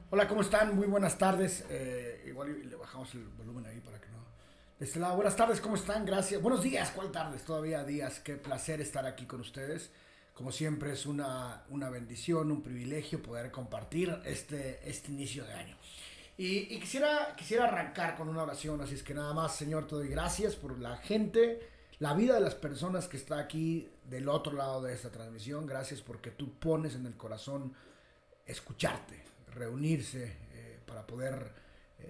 Hola, ¿cómo están? Muy buenas tardes. Igual le bajamos el volumen ahí para que no. De este lado, buenas tardes, ¿cómo están? Gracias. Buenos días, ¿cuál tardes? Todavía días. Qué placer estar aquí con ustedes. Como siempre es una bendición, un privilegio poder compartir este inicio de año. Y quisiera arrancar con una oración, así es que nada más, Señor, te doy gracias por la gente, la vida de las personas que está aquí del otro lado de esta transmisión. Gracias porque tú pones en el corazón escucharte, reunirse para poder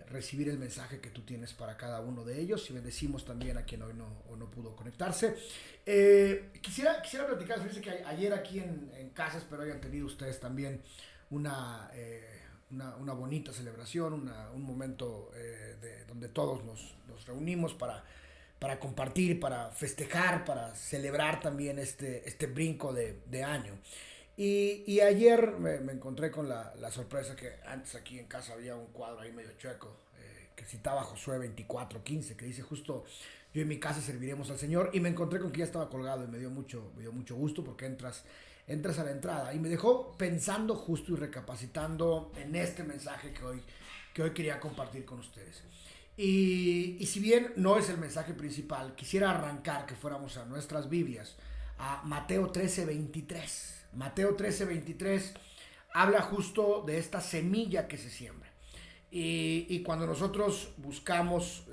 recibir el mensaje que tú tienes para cada uno de ellos y bendecimos también a quien hoy no pudo conectarse. Quisiera platicar, fíjense que ayer aquí en casa, espero hayan tenido ustedes también una bonita celebración, un momento donde todos nos reunimos para compartir, para festejar, para celebrar también este brinco de año. Y ayer me encontré con la sorpresa que antes aquí en casa había un cuadro ahí medio chueco que citaba Josué 24:15, que dice justo, yo en mi casa serviremos al Señor, y me encontré con que ya estaba colgado y me dio mucho gusto porque entras a la entrada y me dejó pensando justo y recapacitando en este mensaje que hoy quería compartir con ustedes. Y si bien no es el mensaje principal, quisiera arrancar que fuéramos a nuestras Biblias, a Mateo 13:23. Mateo 13:23 habla justo de esta semilla que se siembra. Y cuando nosotros buscamos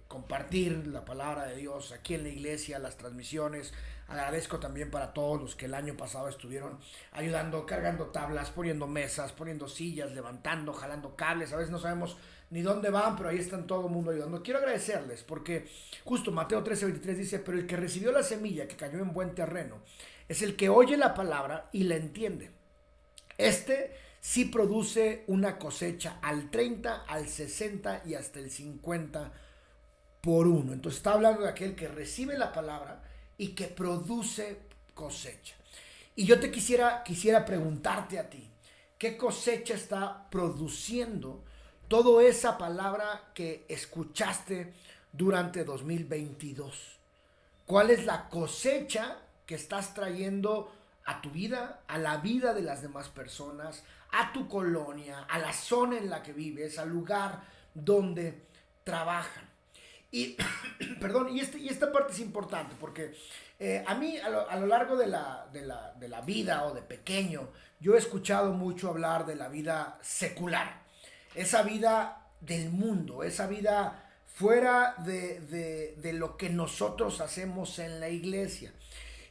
compartir la palabra de Dios aquí en la iglesia, las transmisiones, agradezco también para todos los que el año pasado estuvieron ayudando, cargando tablas, poniendo mesas, poniendo sillas, levantando, jalando cables. A veces no sabemos ni dónde van, pero ahí están todo el mundo ayudando. Quiero agradecerles porque justo Mateo 13:23 dice, pero el que recibió la semilla que cayó en buen terreno es el que oye la palabra y la entiende. Este sí produce una cosecha al 30, al 60 y hasta el 50 por uno. Entonces está hablando de aquel que recibe la palabra y que produce cosecha. Y yo te quisiera preguntarte a ti, ¿qué cosecha está produciendo toda esa palabra que escuchaste durante 2022? ¿Cuál es la cosecha que estás trayendo a tu vida, a la vida de las demás personas, a tu colonia, a la zona en la que vives, al lugar donde trabajan? Y, perdón, y esta parte es importante porque a mí a lo largo de la vida o de pequeño, yo he escuchado mucho hablar de la vida secular, esa vida del mundo, esa vida fuera de lo que nosotros hacemos en la iglesia.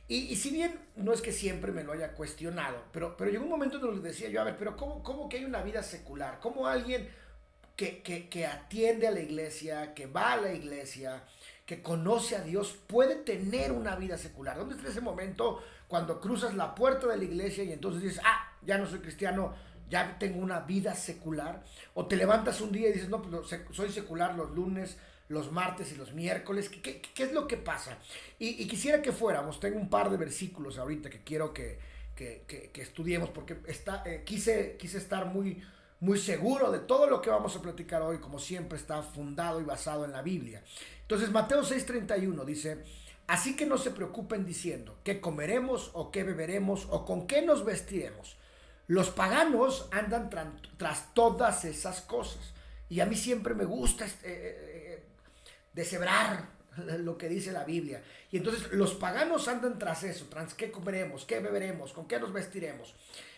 Y si bien no es que siempre me lo haya cuestionado, pero llegó un momento en el que decía yo, a ver, pero ¿cómo que hay una vida secular? ¿Cómo alguien que atiende a la iglesia, que va a la iglesia, que conoce a Dios, puede tener una vida secular? ¿Dónde está ese momento cuando cruzas la puerta de la iglesia y entonces dices, ya no soy cristiano, ya tengo una vida secular? O te levantas un día y dices, no, pues soy secular los lunes, los martes y los miércoles. ¿Qué es lo que pasa? Y quisiera que fuéramos, tengo un par de versículos ahorita que quiero que estudiemos porque quise estar muy seguro de todo lo que vamos a platicar hoy, como siempre está fundado y basado en la Biblia. Entonces Mateo 6:31 dice, así que no se preocupen diciendo, ¿qué comeremos o qué beberemos o con qué nos vestiremos? Los paganos andan tras todas esas cosas. Y a mí siempre me gusta deshebrar lo que dice la Biblia. Y entonces los paganos andan tras eso, tras qué comeremos, qué beberemos, con qué nos vestiremos.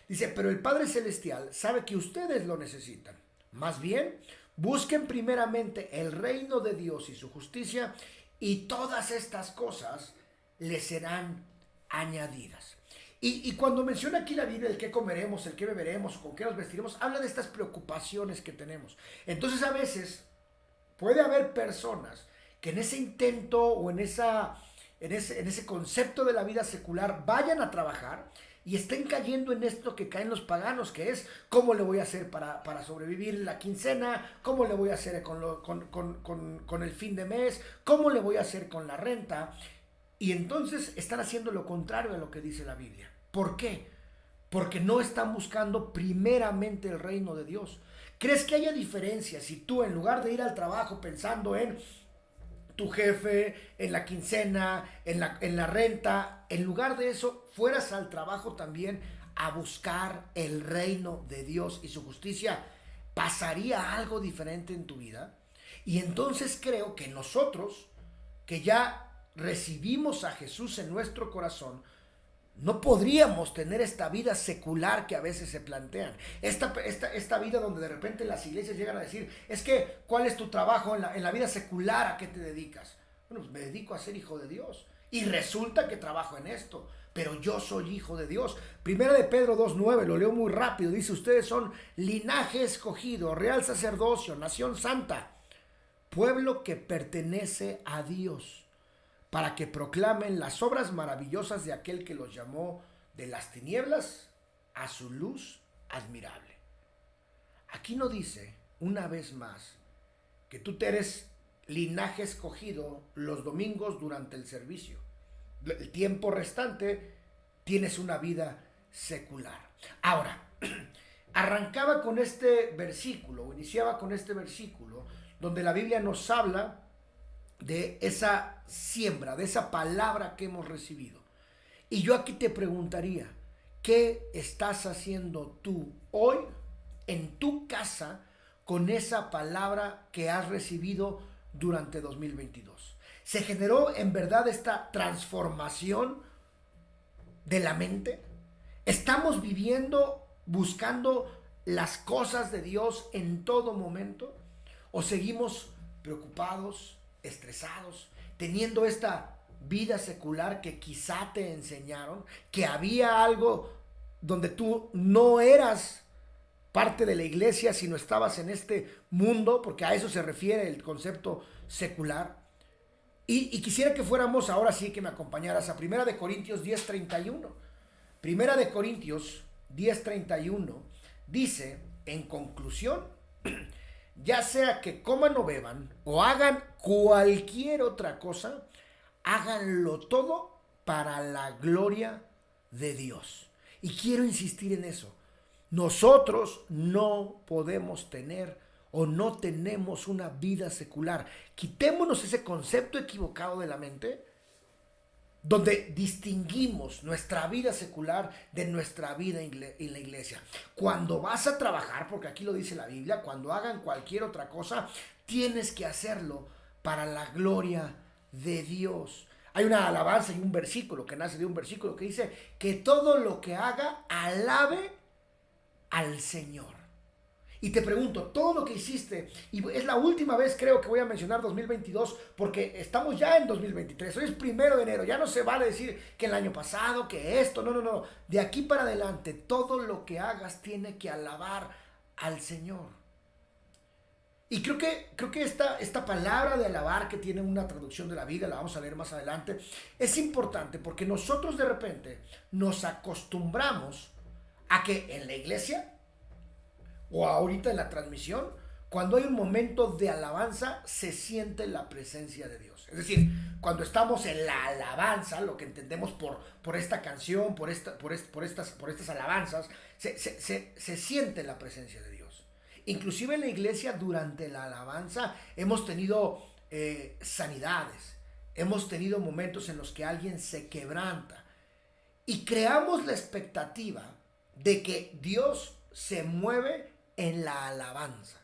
Dice, pero el Padre Celestial sabe que ustedes lo necesitan. Más bien, busquen primeramente el reino de Dios y su justicia, y todas estas cosas les serán añadidas. Y cuando menciona aquí la Biblia el qué comeremos, el qué beberemos, con qué nos vestiremos, habla de estas preocupaciones que tenemos. Entonces a veces puede haber personas que en ese intento o en ese concepto de la vida secular vayan a trabajar y estén cayendo en esto que caen los paganos, que es cómo le voy a hacer para sobrevivir la quincena, cómo le voy a hacer con el fin de mes, cómo le voy a hacer con la renta. Y entonces están haciendo lo contrario de lo que dice la Biblia. ¿Por qué? Porque no están buscando primeramente el reino de Dios. ¿Crees que haya diferencia si tú, en lugar de ir al trabajo pensando en tu jefe, en la quincena, en la renta, en lugar de eso, fueras al trabajo también a buscar el reino de Dios y su justicia? pasaría algo diferente en tu vida. Y entonces creo que nosotros, que ya recibimos a Jesús en nuestro corazón, no podríamos tener esta vida secular que a veces se plantean. Esta vida donde de repente las iglesias llegan a decir, es que, ¿cuál es tu trabajo en la vida secular? ¿A qué te dedicas? Bueno, pues me dedico a ser hijo de Dios. Y resulta que trabajo en esto, pero yo soy hijo de Dios. Primera de Pedro 2:9, lo leo muy rápido. Dice, ustedes son linaje escogido, real sacerdocio, nación santa, pueblo que pertenece a Dios, para que proclamen las obras maravillosas de aquel que los llamó de las tinieblas a su luz admirable. Aquí no dice, una vez más, que tú eres linaje escogido los domingos durante el servicio. El tiempo restante tienes una vida secular. Ahora, arrancaba con este versículo, o iniciaba con este versículo, donde la Biblia nos habla de esa siembra, de esa palabra que hemos recibido. Y yo aquí te preguntaría, ¿qué estás haciendo tú hoy en tu casa con esa palabra que has recibido durante 2022? ¿Se generó en verdad esta transformación de la mente? ¿Estamos viviendo, buscando las cosas de Dios en todo momento? ¿O seguimos preocupados, estresados, teniendo esta vida secular que quizá te enseñaron, que había algo donde tú no eras parte de la iglesia, sino estabas en este mundo, porque a eso se refiere el concepto secular? Y quisiera que fuéramos ahora sí, que me acompañaras a Primera de Corintios 10:31. Primera de Corintios 10:31 dice, en conclusión, ya sea que coman o beban o hagan cualquier otra cosa, háganlo todo para la gloria de Dios. Y quiero insistir en eso. Nosotros no podemos tener o no tenemos una vida secular. Quitémonos ese concepto equivocado de la mente, donde distinguimos nuestra vida secular de nuestra vida en la iglesia. Cuando vas a trabajar, porque aquí lo dice la Biblia, cuando hagan cualquier otra cosa, tienes que hacerlo para la gloria de Dios. Hay una alabanza y un versículo que nace de un versículo que dice que todo lo que haga alabe al Señor. Y te pregunto, todo lo que hiciste, y es la última vez creo que voy a mencionar 2022, porque estamos ya en 2023, hoy es 1 de enero, ya no se vale decir que el año pasado, que esto, no, de aquí para adelante, todo lo que hagas tiene que alabar al Señor. Y creo que esta palabra de alabar, que tiene una traducción de la Biblia, la vamos a leer más adelante, es importante porque nosotros de repente nos acostumbramos a que en la iglesia, o ahorita en la transmisión, cuando hay un momento de alabanza, se siente la presencia de Dios. Es decir, cuando estamos en la alabanza, lo que entendemos por esta canción, por estas alabanzas, se siente la presencia de Dios. Inclusive en la iglesia, durante la alabanza, hemos tenido sanidades, hemos tenido momentos en los que alguien se quebranta, y creamos la expectativa de que Dios se mueve en la alabanza.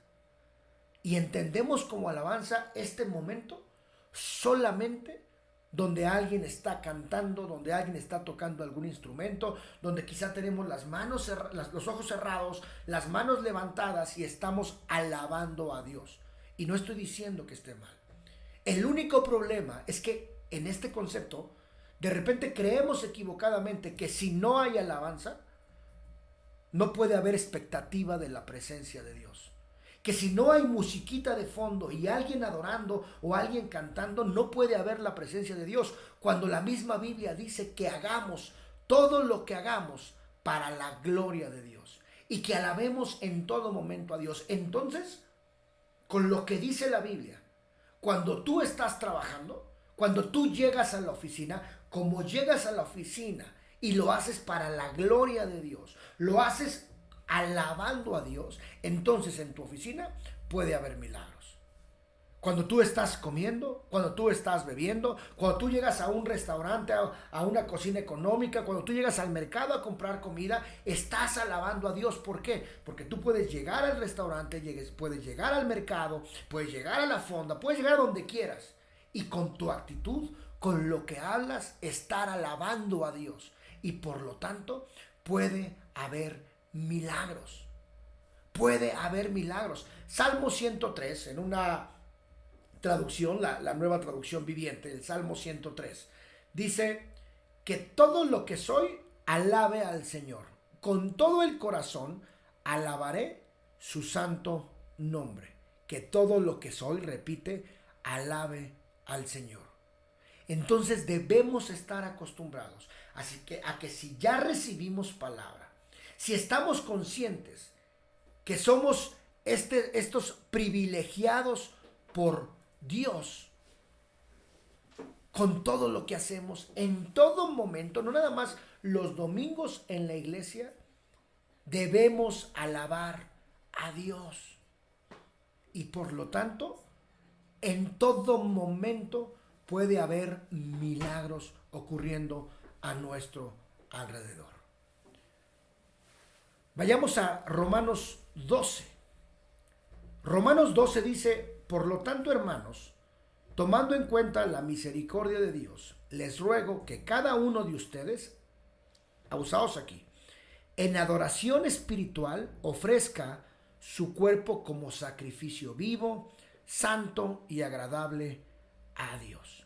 Y entendemos como alabanza este momento solamente donde alguien está cantando, donde alguien está tocando algún instrumento, donde quizá tenemos los ojos cerrados, las manos levantadas y estamos alabando a Dios. Y no estoy diciendo que esté mal. El único problema es que en este concepto, de repente creemos equivocadamente que si no hay alabanza, no puede haber expectativa de la presencia de Dios. Que si no hay musiquita de fondo y alguien adorando o alguien cantando, no puede haber la presencia de Dios. Cuando la misma Biblia dice que hagamos todo lo que hagamos para la gloria de Dios. Y que alabemos en todo momento a Dios. Entonces, con lo que dice la Biblia, cuando tú estás trabajando, cuando tú llegas a la oficina, como llegas a la oficina y lo haces para la gloria de Dios, lo haces alabando a Dios, entonces en tu oficina puede haber milagros. Cuando tú estás comiendo, cuando tú estás bebiendo, cuando tú llegas a un restaurante, a una cocina económica, cuando tú llegas al mercado a comprar comida, estás alabando a Dios. ¿Por qué? Porque tú puedes llegar al restaurante, puedes llegar al mercado, puedes llegar a la fonda, puedes llegar a donde quieras. Y con tu actitud, con lo que hablas, estar alabando a Dios. Y por lo tanto, puede haber milagros. Puede haber milagros. Salmo 103, en una traducción, la nueva traducción viviente, el Salmo 103, dice que todo lo que soy, alabe al Señor. Con todo el corazón, alabaré su santo nombre. Que todo lo que soy, repite, alabe al Señor. Entonces debemos estar acostumbrados así que, a que si ya recibimos palabra, si estamos conscientes que somos estos privilegiados por Dios, con todo lo que hacemos, en todo momento, no nada más los domingos en la iglesia, debemos alabar a Dios. Y por lo tanto, en todo momento puede haber milagros ocurriendo a nuestro alrededor. Vayamos a Romanos 12. Romanos 12 dice: por lo tanto, hermanos, tomando en cuenta la misericordia de Dios, les ruego que cada uno de ustedes, abusaos aquí, en adoración espiritual ofrezca su cuerpo como sacrificio vivo, santo y agradable a Dios.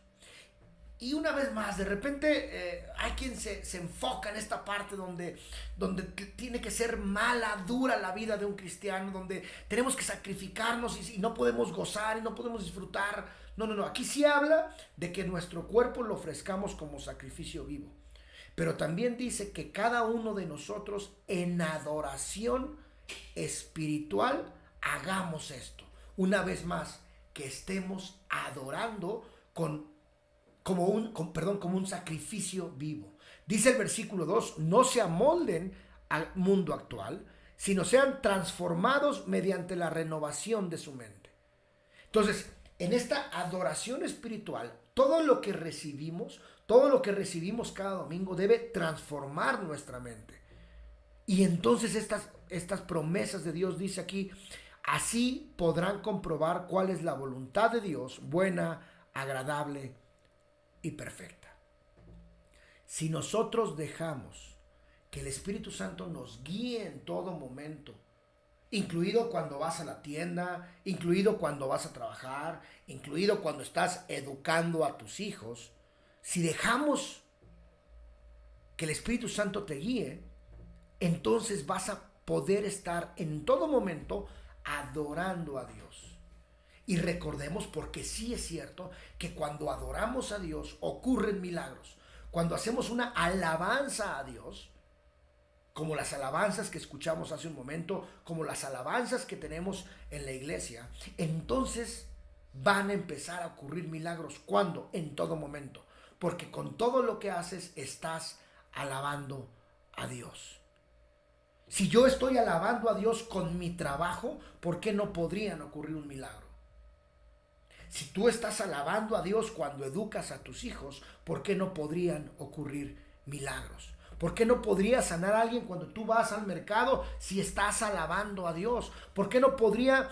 Y una vez más, de repente hay quien se enfoca en esta parte donde tiene que ser mala, dura la vida de un cristiano, donde tenemos que sacrificarnos y no podemos gozar y no podemos disfrutar. No. Aquí sí habla de que nuestro cuerpo lo ofrezcamos como sacrificio vivo. Pero también dice que cada uno de nosotros en adoración espiritual hagamos esto. Una vez más, que estemos adorando como un sacrificio vivo. Dice el versículo 2, no se amolden al mundo actual, sino sean transformados mediante la renovación de su mente. Entonces, en esta adoración espiritual, todo lo que recibimos cada domingo debe transformar nuestra mente. Y entonces estas promesas de Dios, dice aquí, así podrán comprobar cuál es la voluntad de Dios, buena, agradable y perfecta. Si nosotros dejamos que el Espíritu Santo nos guíe en todo momento, incluido cuando vas a la tienda, incluido cuando vas a trabajar, incluido cuando estás educando a tus hijos, si dejamos que el Espíritu Santo te guíe, entonces vas a poder estar en todo momento adorando a Dios. Y recordemos, porque sí es cierto, que cuando adoramos a Dios ocurren milagros. Cuando hacemos una alabanza a Dios, como las alabanzas que escuchamos hace un momento, como las alabanzas que tenemos en la iglesia, entonces van a empezar a ocurrir milagros. ¿Cuándo? En todo momento. Porque con todo lo que haces estás alabando a Dios. Si yo estoy alabando a Dios con mi trabajo, ¿por qué no podrían ocurrir un milagro? Si tú estás alabando a Dios cuando educas a tus hijos, ¿por qué no podrían ocurrir milagros? ¿Por qué no podría sanar a alguien cuando tú vas al mercado si estás alabando a Dios? ¿Por qué no podría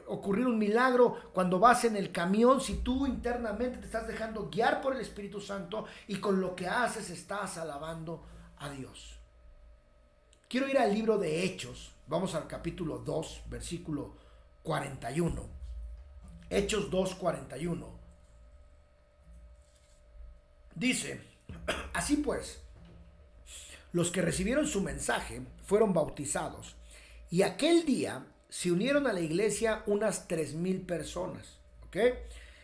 ocurrir un milagro cuando vas en el camión si tú internamente te estás dejando guiar por el Espíritu Santo y con lo que haces estás alabando a Dios? Quiero ir al libro de Hechos. Vamos al capítulo 2, versículo 41. Hechos 2:41. Dice: así pues, los que recibieron su mensaje fueron bautizados, y aquel día se unieron a la iglesia unas 3,000 personas. ¿Ok?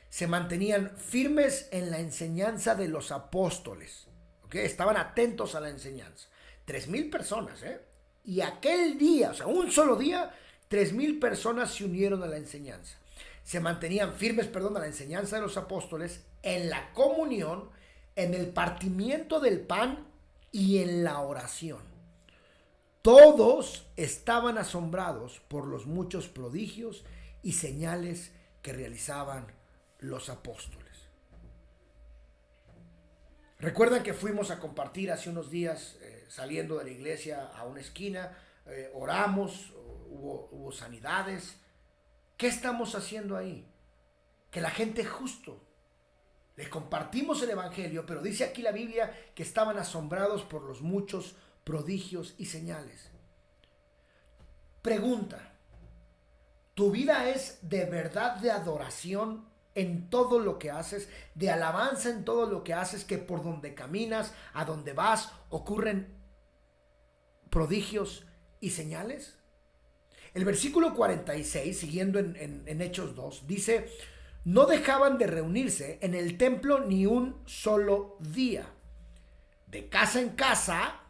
Se mantenían firmes en la enseñanza de los apóstoles. ¿Ok? Estaban atentos a la enseñanza. 3,000 personas, ¿eh? Y aquel día, o sea, un solo día, 3,000 personas se unieron a la enseñanza. Se mantenían firmes, a la enseñanza de los apóstoles, en la comunión, en el partimiento del pan y en la oración. Todos estaban asombrados por los muchos prodigios y señales que realizaban los apóstoles. Recuerdan que fuimos a compartir hace unos días, saliendo de la iglesia a una esquina, oramos, hubo sanidades. ¿Qué estamos haciendo ahí? Que la gente justo, le compartimos el evangelio, pero dice aquí la Biblia que estaban asombrados por los muchos prodigios y señales. Pregunta, ¿tu vida es de verdad de adoración en todo lo que haces, de alabanza en todo lo que haces, que por donde caminas, a donde vas, ocurren prodigios y señales? El versículo 46, siguiendo en Hechos 2, dice: no dejaban de reunirse en el templo ni un solo día. De casa en casa,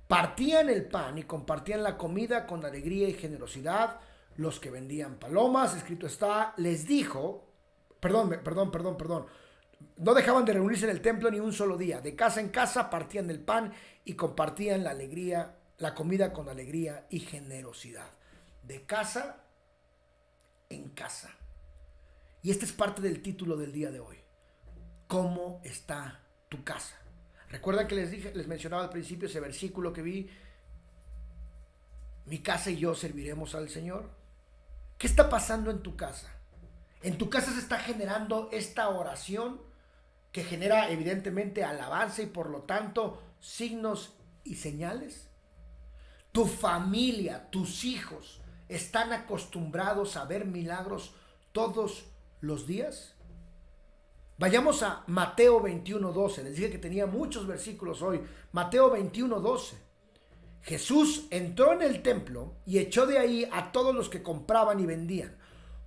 partían el pan y compartían la comida con alegría y generosidad. Los que vendían palomas, escrito está, les dijo, perdón. No dejaban de reunirse en el templo ni un solo día. De casa en casa partían el pan y compartían la comida con alegría y generosidad. De casa en casa. Y este es parte del título del día de hoy. ¿Cómo está tu casa? Recuerdan que les mencionaba al principio ese versículo que vi: mi casa y yo serviremos al Señor. ¿Qué está pasando en tu casa? En tu casa se está generando esta oración que genera evidentemente alabanza y por lo tanto signos y señales. Tu familia, tus hijos, ¿están acostumbrados a ver milagros todos los días? Vayamos a Mateo 21:12. Les dije que tenía muchos versículos hoy. Mateo 21:12. Jesús entró en el templo y echó de ahí a todos los que compraban y vendían.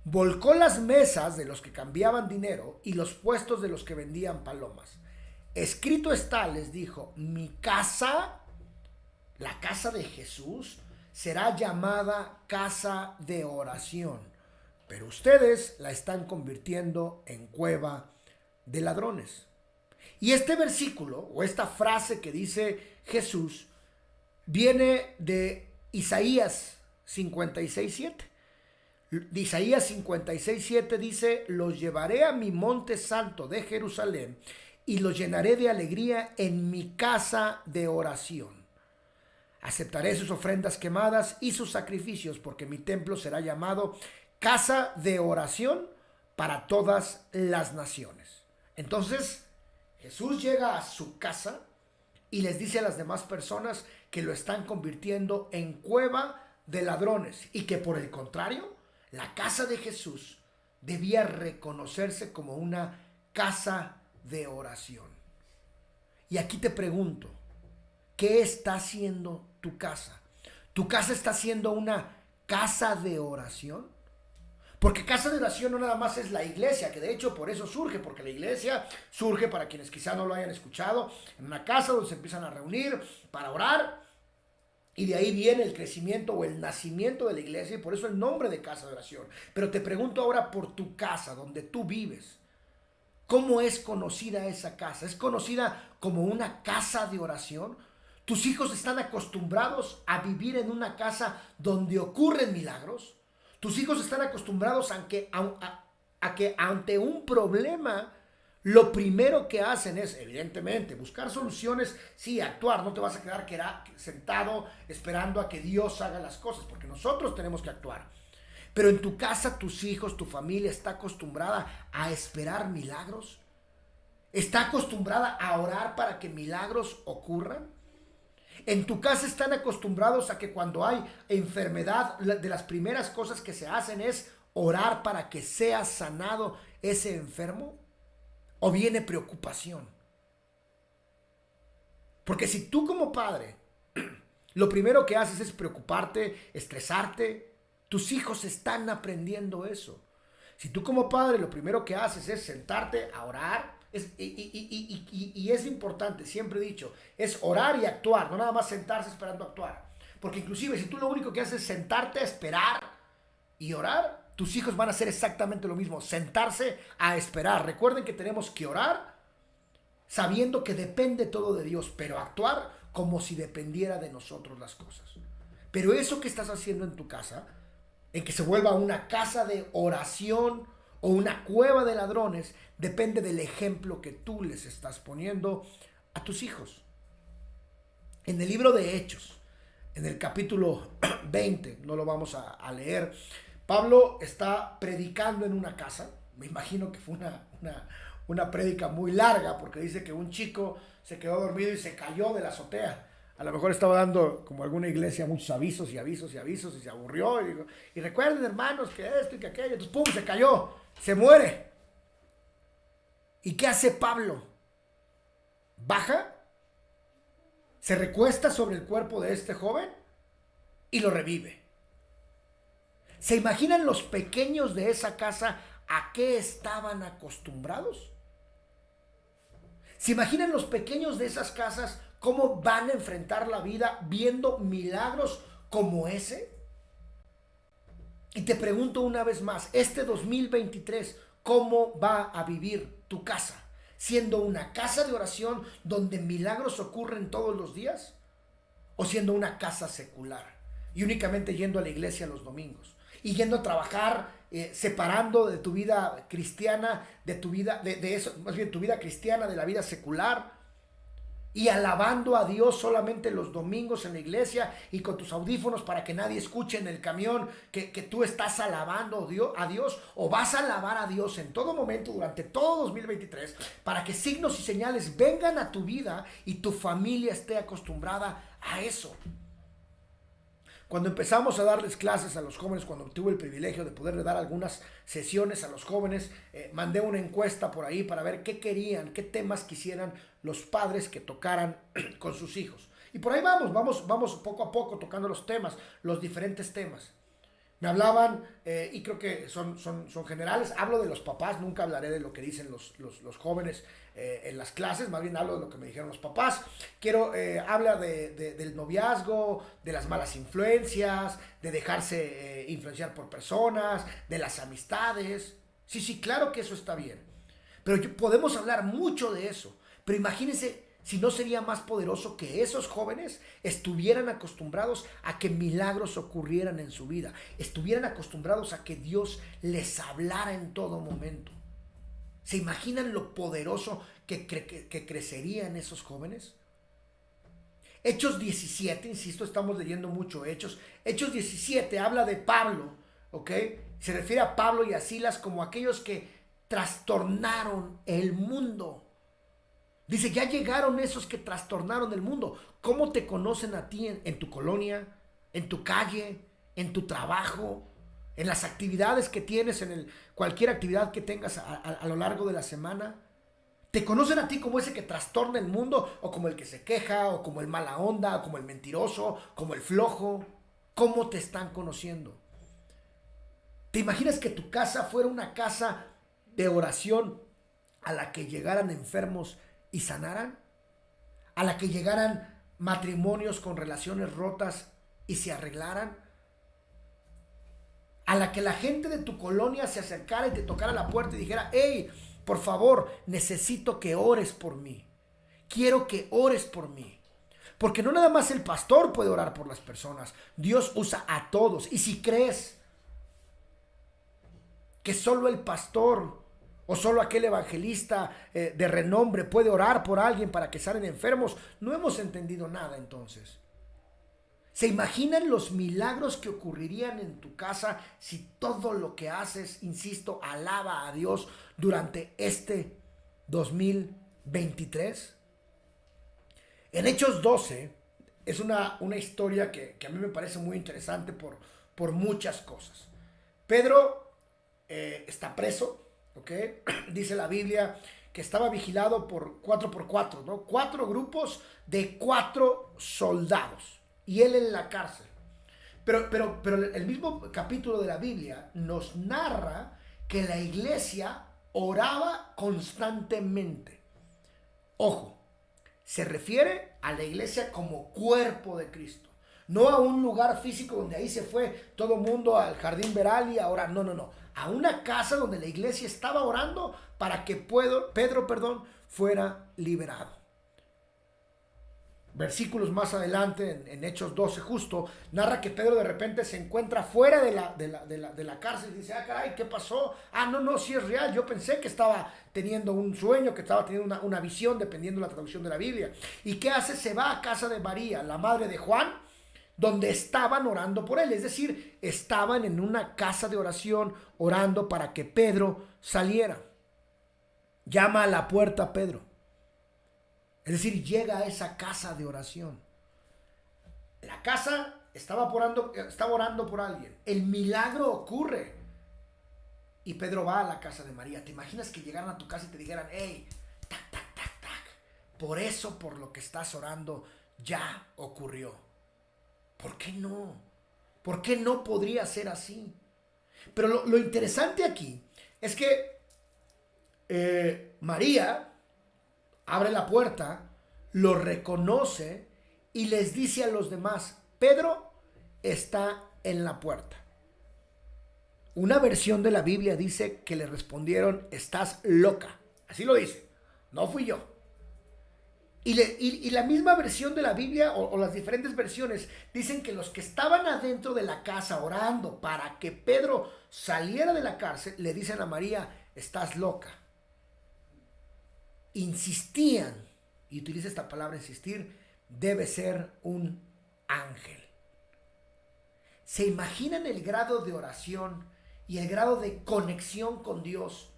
Volcó las mesas de los que cambiaban dinero y los puestos de los que vendían palomas. Escrito está, les dijo, mi casa, la casa de Jesús, será llamada casa de oración, pero ustedes la están convirtiendo en cueva de ladrones. Y este versículo o esta frase que dice Jesús viene de Isaías 56:7. De Isaías 56:7 dice: los llevaré a mi monte santo de Jerusalén y los llenaré de alegría en mi casa de oración. Aceptaré sus ofrendas quemadas y sus sacrificios, porque mi templo será llamado casa de oración para todas las naciones. Entonces, Jesús llega a su casa y les dice a las demás personas que lo están convirtiendo en cueva de ladrones y que por el contrario, la casa de Jesús debía reconocerse como una casa de oración. Y aquí te pregunto, ¿qué está haciendo tu casa? ¿Tu casa está siendo una casa de oración? Porque casa de oración no nada más es la iglesia, que de hecho por eso surge, porque la iglesia surge, para quienes quizá no lo hayan escuchado, en una casa donde se empiezan a reunir para orar, y de ahí viene el crecimiento o el nacimiento de la iglesia, y por eso el nombre de casa de oración. Pero te pregunto ahora por tu casa, donde tú vives. ¿Cómo es conocida esa casa? ¿Es conocida como una casa de oración? ¿Tus hijos están acostumbrados a vivir en una casa donde ocurren milagros? ¿Tus hijos están acostumbrados a que ante un problema lo primero que hacen es, evidentemente, buscar soluciones? Sí, actuar. No te vas a quedar sentado esperando a que Dios haga las cosas, porque nosotros tenemos que actuar. Pero en tu casa, tus hijos, tu familia está acostumbrada a esperar milagros. ¿Está acostumbrada a orar para que milagros ocurran? En tu casa están acostumbrados a que cuando hay enfermedad, de las primeras cosas que se hacen es orar para que sea sanado ese enfermo. ¿O viene preocupación? Porque si tú como padre lo primero que haces es preocuparte, estresarte, tus hijos están aprendiendo eso. Si tú como padre lo primero que haces es sentarte a orar, y es importante, siempre he dicho, es orar y actuar, no nada más sentarse esperando actuar. Porque inclusive si tú lo único que haces es sentarte a esperar y orar, tus hijos van a hacer exactamente lo mismo, sentarse a esperar. Recuerden que tenemos que orar sabiendo que depende todo de Dios, pero actuar como si dependiera de nosotros las cosas. Pero eso que estás haciendo en tu casa en que se vuelva una casa de oración o una cueva de ladrones, depende del ejemplo que tú les estás poniendo a tus hijos. En el libro de Hechos, en el capítulo 20, no lo vamos a leer, Pablo está predicando en una casa. Me imagino que fue una prédica muy larga, porque dice que un chico se quedó dormido y se cayó de la azotea. A lo mejor estaba dando, como alguna iglesia, muchos avisos y avisos y avisos, y se aburrió. Y dijo, y recuerden, hermanos, que esto y que aquello. Entonces, ¡pum!, se cayó, se muere. ¿Y qué hace Pablo? Baja, se recuesta sobre el cuerpo de este joven y lo revive. ¿Se imaginan los pequeños de esa casa a qué estaban acostumbrados? ¿Se imaginan los pequeños de esas casas cómo van a enfrentar la vida viendo milagros como ese? Y te pregunto una vez más, este 2023, ¿cómo va a vivir tu casa? ¿Siendo una casa de oración donde milagros ocurren todos los días? ¿O siendo una casa secular y únicamente yendo a la iglesia los domingos? Y yendo a trabajar, separando de tu vida cristiana, de tu vida, de eso, más bien tu vida cristiana de la vida secular, y alabando a Dios solamente los domingos en la iglesia y con tus audífonos para que nadie escuche en el camión que tú estás alabando a Dios, o vas a alabar a Dios en todo momento durante todo 2023 para que signos y señales vengan a tu vida y tu familia esté acostumbrada a eso. Cuando empezamos a darles clases a los jóvenes, cuando tuve el privilegio de poderle dar algunas sesiones a los jóvenes, mandé una encuesta por ahí para ver qué querían, qué temas quisieran los padres que tocaran con sus hijos. Y por ahí vamos poco a poco tocando los temas, los diferentes temas. Me hablaban, y creo que son generales, hablo de los papás, nunca hablaré de lo que dicen los jóvenes en las clases, más bien hablo de lo que me dijeron los papás. Habla del noviazgo, de las malas influencias, de dejarse influenciar por personas, de las amistades. Sí, claro que eso está bien, pero podemos hablar mucho de eso, pero imagínense si no sería más poderoso que esos jóvenes estuvieran acostumbrados a que milagros ocurrieran en su vida, estuvieran acostumbrados a que Dios les hablara en todo momento. ¿Se imaginan lo poderoso que crecerían esos jóvenes? Hechos 17, insisto, estamos leyendo mucho Hechos. Hechos 17 habla de Pablo, ¿ok? Se refiere a Pablo y a Silas como aquellos que trastornaron el mundo. Dice, ya llegaron esos que trastornaron el mundo. ¿Cómo te conocen a ti en tu colonia, en tu calle, en tu trabajo, en las actividades que tienes, cualquier actividad que tengas a lo largo de la semana? ¿Te conocen a ti como ese que trastorna el mundo, o como el que se queja, o como el mala onda, o como el mentiroso, como el flojo? ¿Cómo te están conociendo? ¿Te imaginas que tu casa fuera una casa de oración a la que llegaran enfermos y sanaran? ¿A la que llegaran matrimonios con relaciones rotas y se arreglaran? ¿A la que la gente de tu colonia se acercara y te tocara la puerta y dijera, hey, por favor, necesito que ores por mí, quiero que ores por mí? Porque no nada más el pastor puede orar por las personas, Dios usa a todos. Y si crees que solo el pastor o solo aquel evangelista de renombre puede orar por alguien para que sanen enfermos, no hemos entendido nada entonces. ¿Se imaginan los milagros que ocurrirían en tu casa si todo lo que haces, insisto, alaba a Dios durante este 2023? En Hechos 12 es una historia que a mí me parece muy interesante por muchas cosas. Pedro está preso. ¿Okay? Dice la Biblia que estaba vigilado por 4x4, ¿no? 4 grupos de 4 soldados y él en la cárcel. Pero el mismo capítulo de la Biblia nos narra que la iglesia oraba constantemente. Ojo, se refiere a la iglesia como cuerpo de Cristo. No a un lugar físico donde ahí se fue todo mundo al jardín Veral y ahora no. A una casa donde la iglesia estaba orando para que Pedro fuera liberado. versículos más adelante, en Hechos 12 justo, narra que Pedro de repente se encuentra fuera de la cárcel y dice, ah, caray, ¿qué pasó? Ah, no, no, sí es real, yo pensé que estaba teniendo un sueño, que estaba teniendo una visión, dependiendo de la traducción de la Biblia. ¿Y qué hace? Se va a casa de María, la madre de Juan, donde estaban orando por él, es decir, estaban en una casa de oración orando para que Pedro saliera. Llama a la puerta a Pedro. Es decir, llega a esa casa de oración. La casa estaba orando por alguien. El milagro ocurre. Y Pedro va a la casa de María. ¿Te imaginas que llegaran a tu casa y te dijeran, hey, tac, tac, tac, tac, por eso, por lo que estás orando, ya ocurrió? ¿Por qué no? ¿Por qué no podría ser así? Pero lo interesante aquí es que María abre la puerta, lo reconoce y les dice a los demás, Pedro está en la puerta. Una versión de la Biblia dice que le respondieron, estás loca. Así lo dice, no fui yo. Y la misma versión de la Biblia o las diferentes versiones dicen que los que estaban adentro de la casa orando para que Pedro saliera de la cárcel, le dicen a María, estás loca. Insistían, y utiliza esta palabra insistir, debe ser un ángel. ¿Se imaginan el grado de oración y el grado de conexión con Dios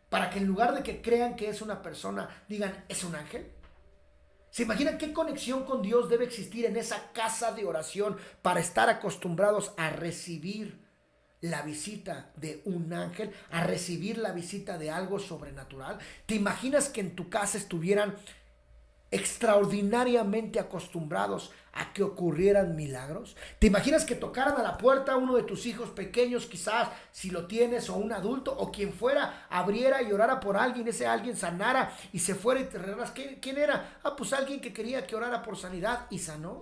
para que en lugar de que crean que es una persona, digan, ¿es un ángel? ¿Se imaginan qué conexión con Dios debe existir en esa casa de oración para estar acostumbrados a recibir la visita de un ángel, a recibir la visita de algo sobrenatural? ¿Te imaginas que en tu casa estuvieran extraordinariamente acostumbrados a que ocurrieran milagros? ¿Te imaginas que tocaran a la puerta a uno de tus hijos pequeños, quizás si lo tienes, o un adulto, o quien fuera, abriera y orara por alguien, ese alguien sanara y se fuera y te regresas? ¿Quién era? Ah, pues alguien que quería que orara por sanidad y sanó.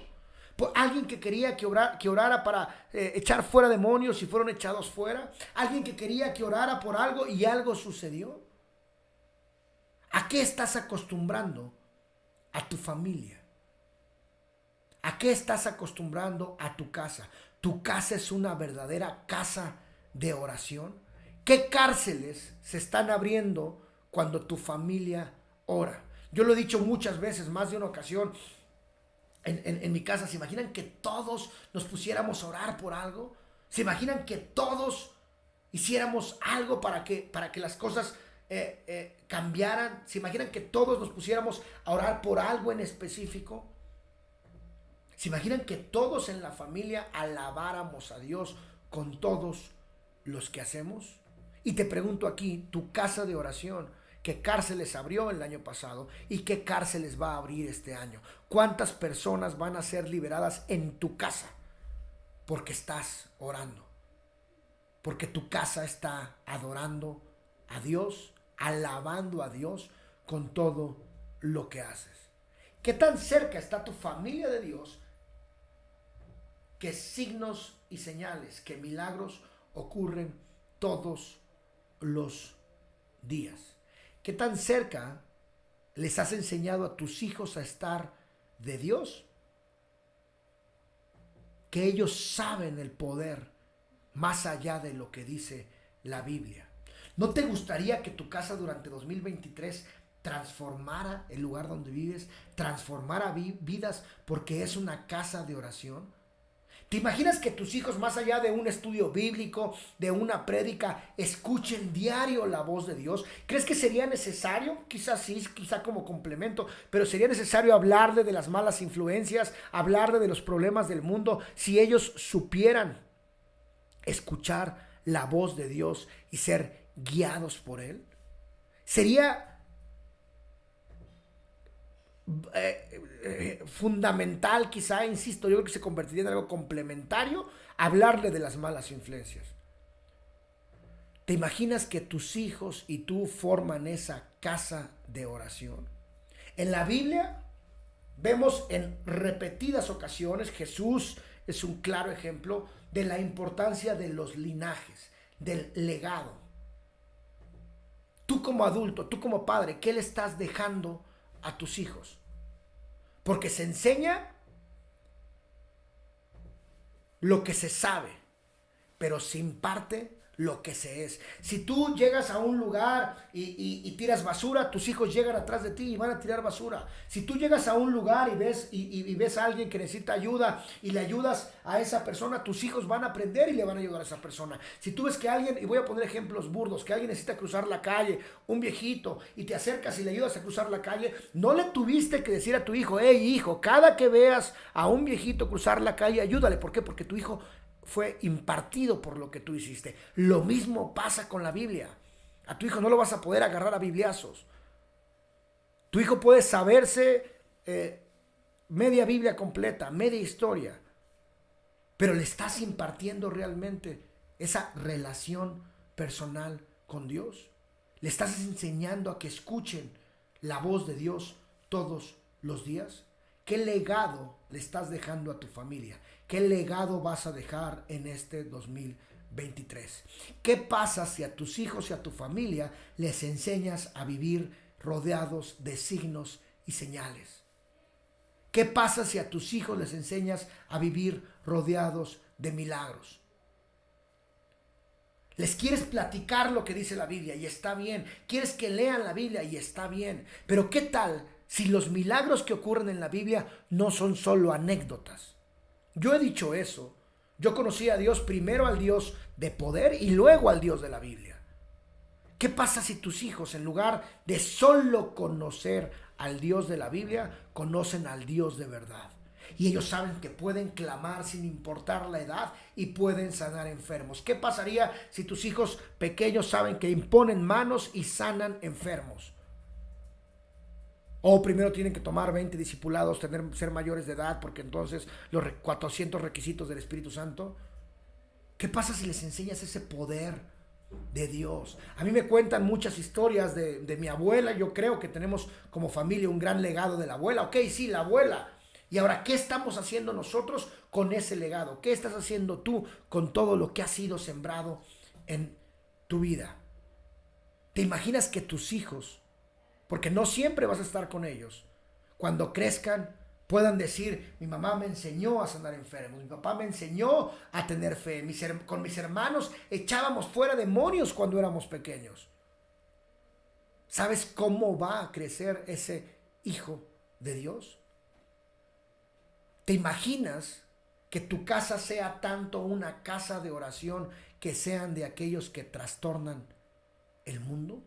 Por alguien que quería que orara para echar fuera demonios y fueron echados fuera. Alguien que quería que orara por algo y algo sucedió. ¿A qué estás acostumbrando a tu familia? ¿A qué estás acostumbrando a tu casa? ¿Tu casa es una verdadera casa de oración? ¿Qué cárceles se están abriendo cuando tu familia ora? Yo lo he dicho muchas veces, más de una ocasión, en mi casa. ¿Se imaginan que todos nos pusiéramos a orar por algo? ¿Se imaginan que todos hiciéramos algo para que las cosas cambiaran? ¿Se imaginan que todos nos pusiéramos a orar por algo en específico? ¿Se imaginan que todos en la familia alabáramos a Dios con todos los que hacemos? Y te pregunto aquí, tu casa de oración, ¿qué cárceles abrió el año pasado y qué cárceles va a abrir este año? ¿Cuántas personas van a ser liberadas en tu casa porque estás orando? Porque tu casa está adorando a Dios, alabando a Dios con todo lo que haces. ¿Qué tan cerca está tu familia de Dios que signos y señales, que milagros ocurren todos los días? ¿Qué tan cerca les has enseñado a tus hijos a estar de Dios? Que ellos saben el poder más allá de lo que dice la Biblia. ¿No te gustaría que tu casa durante 2023 transformara el lugar donde vives, transformara vidas porque es una casa de oración? ¿Te imaginas que tus hijos, más allá de un estudio bíblico, de una prédica, escuchen diario la voz de Dios? ¿Crees que sería necesario? Quizás sí, quizá como complemento, pero sería necesario hablarle de las malas influencias, hablarle de los problemas del mundo, si ellos supieran escuchar la voz de Dios y ser guiados por Él. Sería fundamental, quizá, insisto, yo creo que se convertiría en algo complementario, hablarle de las malas influencias. ¿Te imaginas que tus hijos y tú forman esa casa de oración? En la Biblia vemos en repetidas ocasiones, Jesús es un claro ejemplo de la importancia de los linajes, del legado. Tú como adulto, tú como padre, ¿qué le estás dejando a tus hijos? Porque se enseña lo que se sabe, pero se imparte lo que se es. Si tú llegas a un lugar y tiras basura, tus hijos llegan atrás de ti y van a tirar basura. Si tú llegas a un lugar y ves a alguien que necesita ayuda y le ayudas a esa persona, tus hijos van a aprender y le van a ayudar a esa persona. Si tú ves que alguien, y voy a poner ejemplos burdos, que alguien necesita cruzar la calle, un viejito, y te acercas y le ayudas a cruzar la calle, no le tuviste que decir a tu hijo: hey hijo, cada que veas a un viejito cruzar la calle, ayúdale. ¿Por qué? Porque tu hijo fue impartido por lo que tú hiciste. Lo mismo pasa con la Biblia. A tu hijo no lo vas a poder agarrar a bibliazos. Tu hijo puede saberse media Biblia completa, media historia, pero le estás impartiendo realmente esa relación personal con Dios. Le estás enseñando a que escuchen la voz de Dios todos los días. ¿Qué legado le estás dejando a tu familia? ¿Qué legado vas a dejar en este 2023? ¿Qué pasa si a tus hijos y a tu familia les enseñas a vivir rodeados de signos y señales? ¿Qué pasa si a tus hijos les enseñas a vivir rodeados de milagros? Les quieres platicar lo que dice la Biblia y está bien. Quieres que lean la Biblia y está bien. Pero ¿qué tal si los milagros que ocurren en la Biblia no son solo anécdotas? Yo he dicho eso. Yo conocí a Dios, primero al Dios de poder y luego al Dios de la Biblia. ¿Qué pasa si tus hijos, en lugar de solo conocer al Dios de la Biblia, conocen al Dios de verdad? Y ellos saben que pueden clamar sin importar la edad y pueden sanar enfermos. ¿Qué pasaría si tus hijos pequeños saben que imponen manos y sanan enfermos? O primero tienen que tomar 20 discipulados, ser mayores de edad, porque entonces los 400 requisitos del Espíritu Santo. ¿Qué pasa si les enseñas ese poder de Dios? A mí me cuentan muchas historias de mi abuela. Yo creo que tenemos como familia un gran legado de la abuela. Ok, sí, la abuela. Y ahora, ¿qué estamos haciendo nosotros con ese legado? ¿Qué estás haciendo tú con todo lo que ha sido sembrado en tu vida? ¿Te imaginas que tus hijos, porque no siempre vas a estar con ellos, cuando crezcan puedan decir: mi mamá me enseñó a sanar enfermos, mi papá me enseñó a tener fe, con mis hermanos echábamos fuera demonios cuando éramos pequeños? ¿Sabes cómo va a crecer ese hijo de Dios? ¿Te imaginas que tu casa sea tanto una casa de oración que sean de aquellos que trastornan el mundo?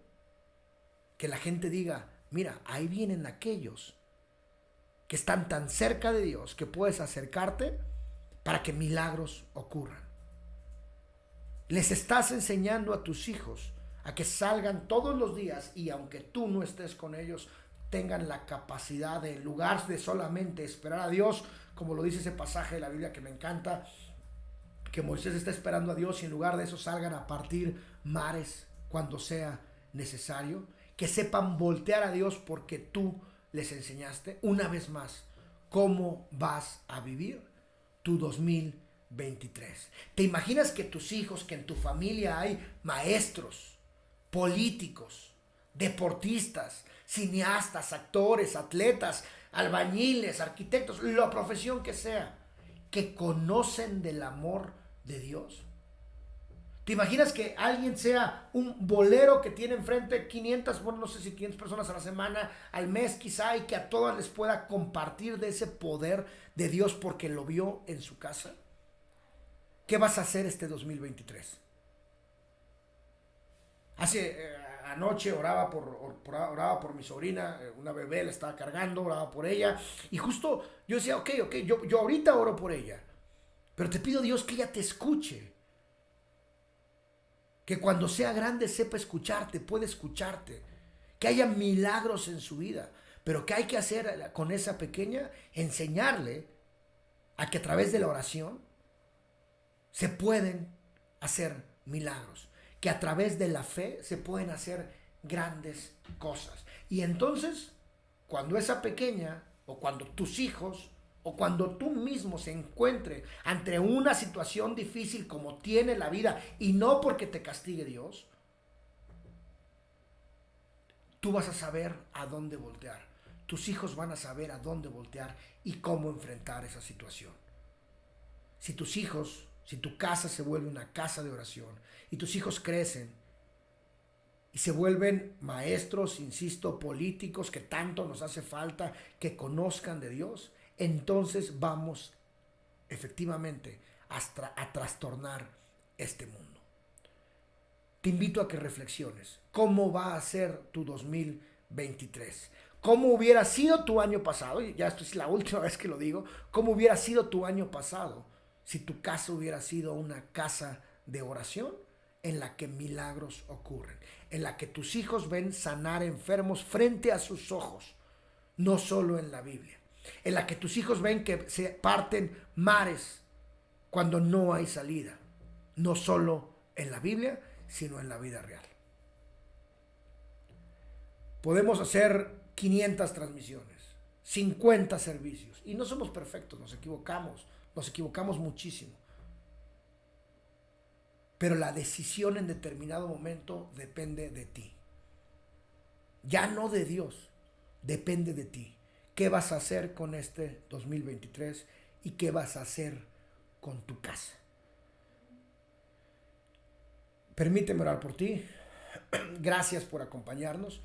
Que la gente diga: mira, ahí vienen aquellos que están tan cerca de Dios que puedes acercarte para que milagros ocurran. Les estás enseñando a tus hijos a que salgan todos los días y aunque tú no estés con ellos, tengan la capacidad de, en lugar de solamente esperar a Dios, como lo dice ese pasaje de la Biblia que me encanta, que Moisés está esperando a Dios y en lugar de eso salgan a partir mares cuando sea necesario, que sepan voltear a Dios porque tú les enseñaste. Una vez más, ¿cómo vas a vivir tu 2023? ¿Te imaginas que tus hijos, que en tu familia hay maestros, políticos, deportistas, cineastas, actores, atletas, albañiles, arquitectos, la profesión que sea, que conocen del amor de Dios? ¿Te imaginas que alguien sea un bolero que tiene enfrente 500, bueno, no sé si 500 personas a la semana, al mes quizá, y que a todas les pueda compartir de ese poder de Dios porque lo vio en su casa? ¿Qué vas a hacer este 2023? Anoche oraba por mi sobrina, una bebé, la estaba cargando, oraba por ella. Y justo yo decía: ok, yo ahorita oro por ella. Pero te pido, Dios, que ella te escuche. Que cuando sea grande sepa escucharte, pueda escucharte. Que haya milagros en su vida. Pero ¿qué hay que hacer con esa pequeña? Enseñarle a que a través de la oración se pueden hacer milagros. Que a través de la fe se pueden hacer grandes cosas. Y entonces, cuando esa pequeña, o cuando tus hijos, o cuando tú mismo se encuentre ante una situación difícil como tiene la vida, y no porque te castigue Dios, tú vas a saber a dónde voltear. tus hijos van a saber a dónde voltear y cómo enfrentar esa situación. Si tus hijos, si tu casa se vuelve una casa de oración y tus hijos crecen y se vuelven maestros, insisto, políticos que tanto nos hace falta que conozcan de Dios, entonces vamos efectivamente a trastornar este mundo. Te invito a que reflexiones. ¿Cómo va a ser tu 2023? ¿Cómo hubiera sido tu año pasado? Y ya esto es la última vez que lo digo. ¿Cómo hubiera sido tu año pasado si tu casa hubiera sido una casa de oración en la que milagros ocurren? En la que tus hijos ven sanar enfermos frente a sus ojos, no solo en la Biblia. En la que tus hijos ven que se parten mares cuando no hay salida, no solo en la Biblia, sino en la vida real. Podemos hacer 500 transmisiones, 50 servicios, y no somos perfectos, nos equivocamos muchísimo. Pero la decisión en determinado momento depende de ti. Ya no de Dios, depende de ti. ¿Qué vas a hacer con este 2023 y qué vas a hacer con tu casa? Permíteme orar por ti. Gracias por acompañarnos.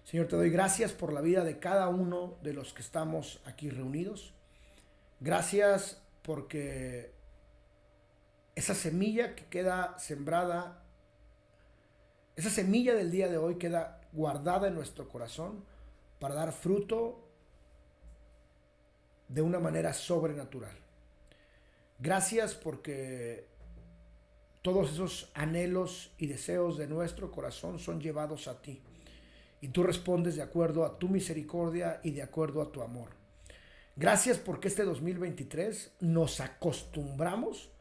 Señor, te doy gracias por la vida de cada uno de los que estamos aquí reunidos. Gracias porque esa semilla que queda sembrada, esa semilla del día de hoy queda guardada en nuestro corazón para dar fruto de una manera sobrenatural. Gracias porque todos esos anhelos y deseos de nuestro corazón son llevados a ti. Y tú respondes de acuerdo a tu misericordia y de acuerdo a tu amor. Gracias porque este 2023 nos acostumbramos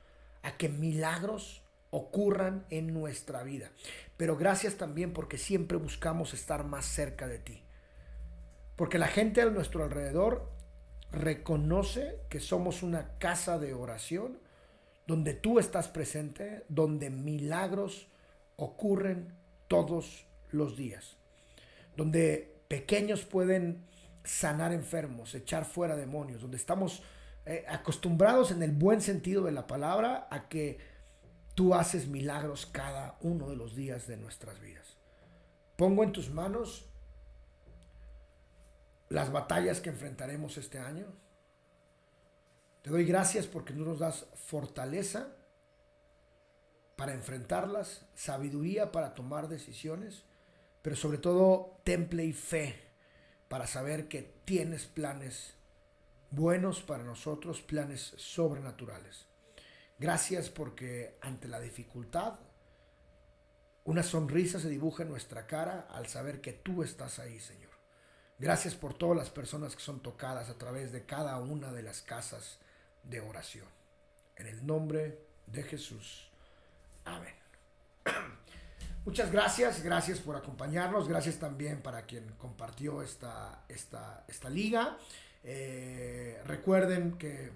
a que milagros ocurran en nuestra vida. Pero gracias también porque siempre buscamos estar más cerca de ti. Porque la gente a nuestro alrededor reconoce que somos una casa de oración donde tú estás presente, donde milagros ocurren todos los días, donde pequeños pueden sanar enfermos, echar fuera demonios, donde estamos acostumbrados en el buen sentido de la palabra a que tú haces milagros cada uno de los días de nuestras vidas. Pongo en tus manos las batallas que enfrentaremos este año. Te doy gracias porque tú nos das fortaleza para enfrentarlas, sabiduría para tomar decisiones, pero sobre todo temple y fe para saber que tienes planes buenos para nosotros, planes sobrenaturales. Gracias porque ante la dificultad, una sonrisa se dibuja en nuestra cara al saber que tú estás ahí, Señor. Gracias por todas las personas que son tocadas a través de cada una de las casas de oración. En el nombre de Jesús. Amén. Muchas gracias por acompañarnos, gracias también para quien compartió esta liga. Recuerden que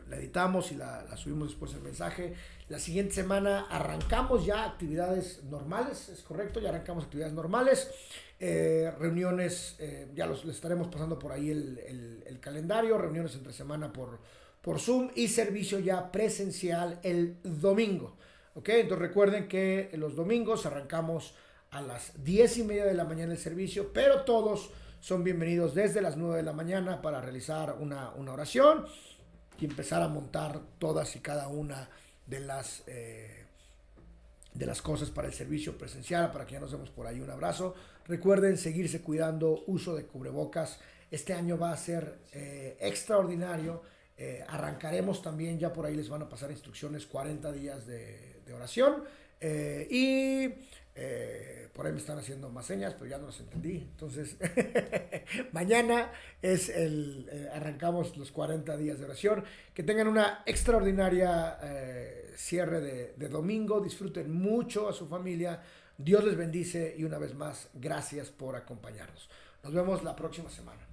la editamos y la subimos después el mensaje. La siguiente semana arrancamos ya actividades normales, es correcto, ya arrancamos actividades normales. Reuniones, ya les estaremos pasando por ahí el calendario, reuniones entre semana por Zoom y servicio ya presencial el domingo. ¿Ok? Entonces recuerden que los domingos arrancamos a las 10:30 de la mañana el servicio, pero todos son bienvenidos desde las 9 de la mañana para realizar una oración y empezar a montar todas y cada una de las cosas para el servicio presencial, para que ya nos vemos por ahí. Un abrazo. Recuerden seguirse cuidando, uso de cubrebocas. Este año va a ser extraordinario. Arrancaremos también, ya por ahí les van a pasar instrucciones, 40 días de oración. Por ahí me están haciendo más señas, pero ya no las entendí. Entonces, mañana es arrancamos los 40 días de oración. Que tengan una extraordinaria cierre de domingo. Disfruten mucho a su familia. Dios les bendice y una vez más, gracias por acompañarnos. Nos vemos la próxima semana.